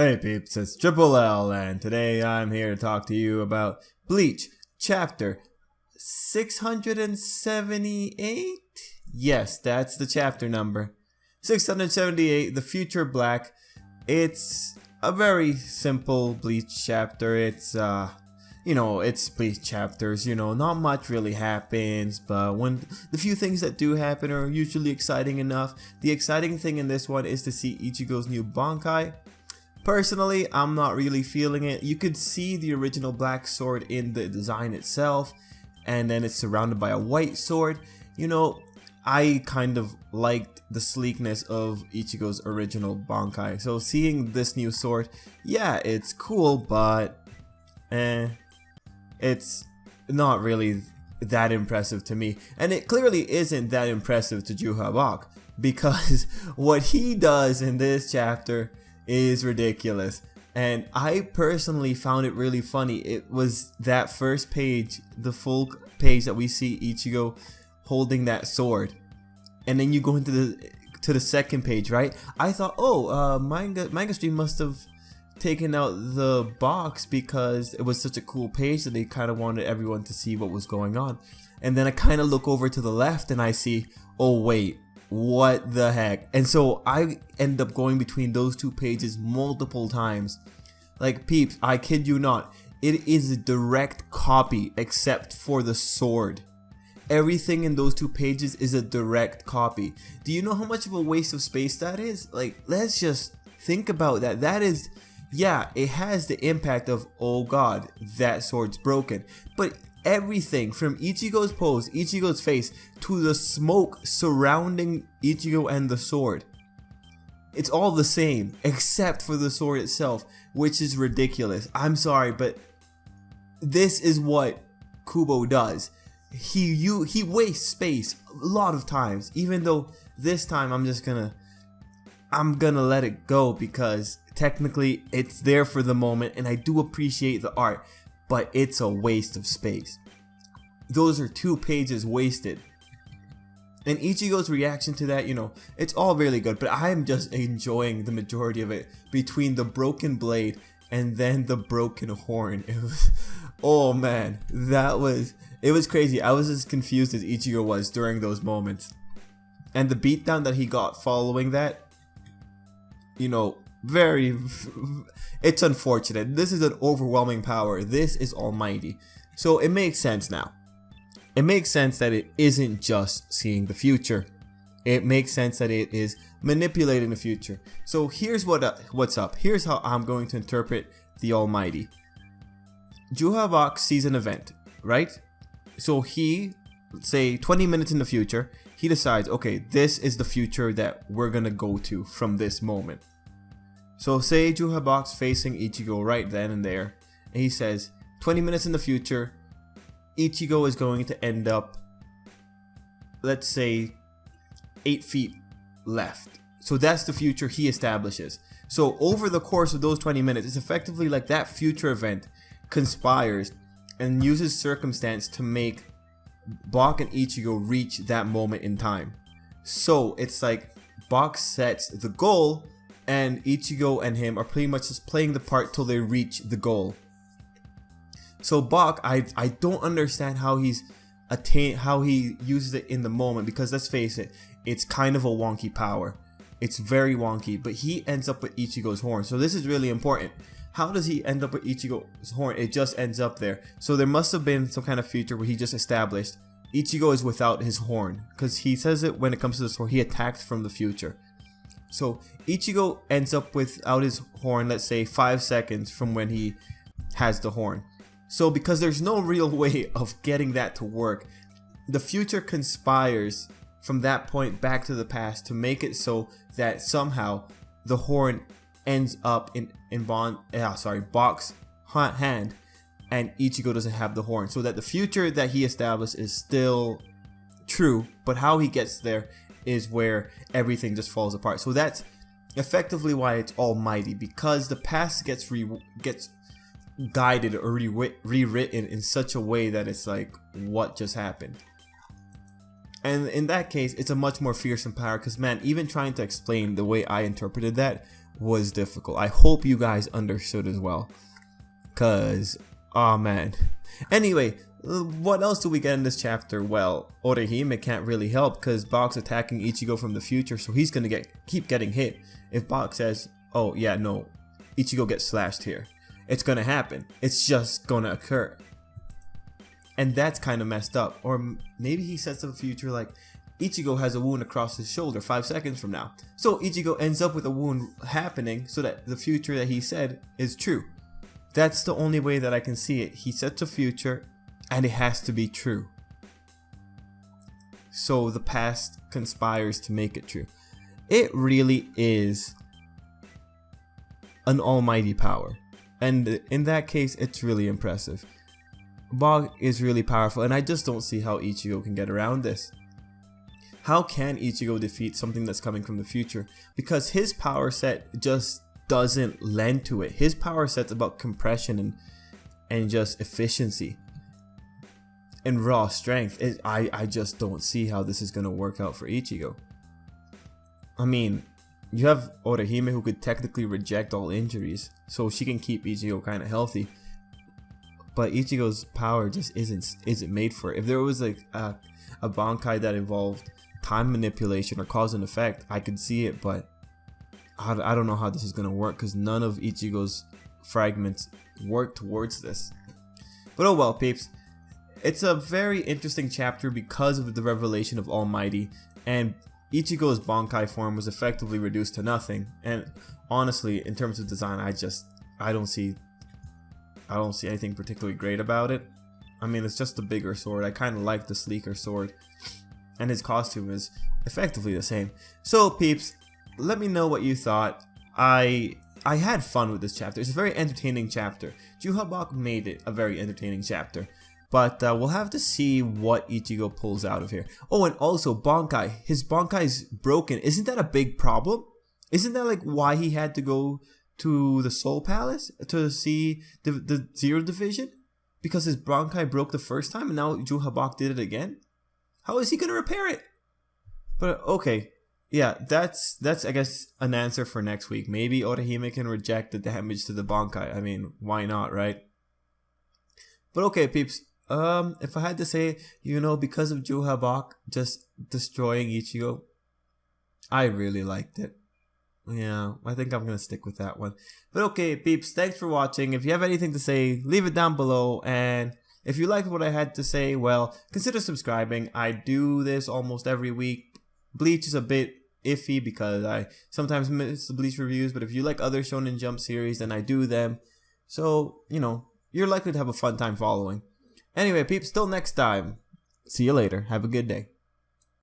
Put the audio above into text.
Hey peeps, it's Tripl-L, and today I'm here to talk to you about Bleach Chapter 678? Yes, that's the chapter number. 678, The Future Black. It's a very simple Bleach chapter. It's Bleach chapters, not much really happens, but when the few things that do happen are usually exciting enough. The exciting thing in this one is to see Ichigo's new Bankai. Personally, I'm not really feeling it. You could see the original black sword in the design itself, and then it's surrounded by a white sword. I kind of liked the sleekness of Ichigo's original Bankai. So seeing this new sword, yeah, it's cool, but it's not really that impressive to me. And it clearly isn't that impressive to Juhabak, because what he does in this chapter is ridiculous. And I personally found it really funny. It was that first page, the full page that we see Ichigo holding that sword, and then you go into the second page, right? I thought, manga stream must have taken out the box because it was such a cool page that they kind of wanted everyone to see what was going on. And then I kind of look over to the left and I see, oh wait, what the heck? And so I end up going between those two pages multiple times. Like, peeps, I kid you not, it is a direct copy except for the sword. Everything in those two pages is a direct copy. Do you know how much of a waste of space that is? Like, let's just think about that. That is, yeah, it has the impact of, oh god, that sword's broken. But everything from Ichigo's pose, Ichigo's face, to the smoke surrounding Ichigo and the sword, it's all the same except for the sword itself, which is ridiculous. I'm sorry, but this is what Kubo does. He wastes space a lot of times, even though this time I'm gonna let it go because technically it's there for the moment and I do appreciate the art, but it's a waste of space. Those are 2 pages wasted. And Ichigo's reaction to that, it's all really good, but I'm just enjoying the majority of it between the broken blade and then the broken horn. It was, oh man, it was crazy. I was as confused as Ichigo was during those moments. And the beatdown that he got following that, it's unfortunate. This is an overwhelming power. This is almighty. So it makes sense now. It makes sense that it isn't just seeing the future. It makes sense that it is manipulating the future. So here's what's up. Here's how I'm going to interpret the almighty. Juhabak sees an event, right? So he, say 20 minutes in the future, he decides, okay, this is the future that we're gonna go to from this moment. So say Juhabak's facing Ichigo right then and there, and he says, 20 minutes in the future, Ichigo is going to end up, let's say, 8 feet left. So that's the future he establishes. So over the course of those 20 minutes, it's effectively like that future event conspires and uses circumstance to make Bak and Ichigo reach that moment in time. So it's like Bak sets the goal, and Ichigo and him are pretty much just playing the part till they reach the goal. So Bak, I don't understand how he uses it in the moment, because let's face it, it's kind of a wonky power. It's very wonky, but he ends up with Ichigo's horn. So this is really important. How does he end up with Ichigo's horn? It just ends up there. So there must have been some kind of feature where he just established Ichigo is without his horn, because he says it when it comes to the sword, he attacked from the future. So Ichigo ends up without his horn, let's say 5 seconds from when he has the horn. So because there's no real way of getting that to work, the future conspires from that point back to the past to make it so that somehow the horn ends up in Bak's hand, and Ichigo doesn't have the horn, so that the future that he established is still true, but how he gets there is where everything just falls apart. So that's effectively why it's almighty, because the past gets guided or rewritten in such a way that it's like, what just happened? And in that case, it's a much more fearsome power, because man, even trying to explain the way I interpreted that was difficult. I hope you guys understood as well. Cause, oh man. Anyway, what else do we get in this chapter? Well, Orihime can't really help because Bach's attacking Ichigo from the future, so he's gonna keep getting hit. If Bach says, oh yeah, no, Ichigo gets slashed here, it's gonna happen. It's just gonna occur. And that's kind of messed up. Or maybe he says to the future like, Ichigo has a wound across his shoulder 5 seconds from now. So Ichigo ends up with a wound happening so that the future that he said is true. That's the only way that I can see it. He sets a future and it has to be true. So the past conspires to make it true. It really is an almighty power. And in that case, it's really impressive. Bach is really powerful and I just don't see how Ichigo can get around this. How can Ichigo defeat something that's coming from the future? Because his power set just doesn't lend to it. His power set's about compression and just efficiency and raw strength. I just don't see how this is going to work out for Ichigo. I mean, you have Orihime who could technically reject all injuries, so she can keep Ichigo kind of healthy. But Ichigo's power just isn't made for it. If there was like a Bankai that involved time manipulation or cause and effect, I could see it, but I don't know how this is going to work because none of Ichigo's fragments work towards this. But oh well, peeps. It's a very interesting chapter because of the revelation of Almighty, and Ichigo's Bankai form was effectively reduced to nothing. And honestly, in terms of design, I don't see anything particularly great about it. I mean, it's just a bigger sword. I kind of like the sleeker sword, and his costume is effectively the same. So peeps, let me know what you thought. I had fun with this chapter. It's a very entertaining chapter. Juhabok made it a very entertaining chapter. But we'll have to see what Ichigo pulls out of here. Oh, and also Bankai. His Bankai's broken. Isn't that a big problem? Isn't that like why he had to go to the Soul Palace to see the Zero Division? Because his Bankai broke the first time and now Juhabok did it again? How is he going to repair it? But okay. Yeah, that's I guess an answer for next week. Maybe Orihime can reject the damage to the Bankai. I mean, why not, right? But okay, peeps. If I had to say, because of Juhabok just destroying Ichigo, I really liked it. Yeah, I think I'm gonna stick with that one. But okay, peeps, thanks for watching. If you have anything to say, leave it down below. And if you liked what I had to say, well, consider subscribing. I do this almost every week. Bleach is a bit iffy because I sometimes miss the Bleach reviews, but if you like other Shonen Jump series, then I do them. So, you're likely to have a fun time following. Anyway, peeps, till next time. See you later. Have a good day.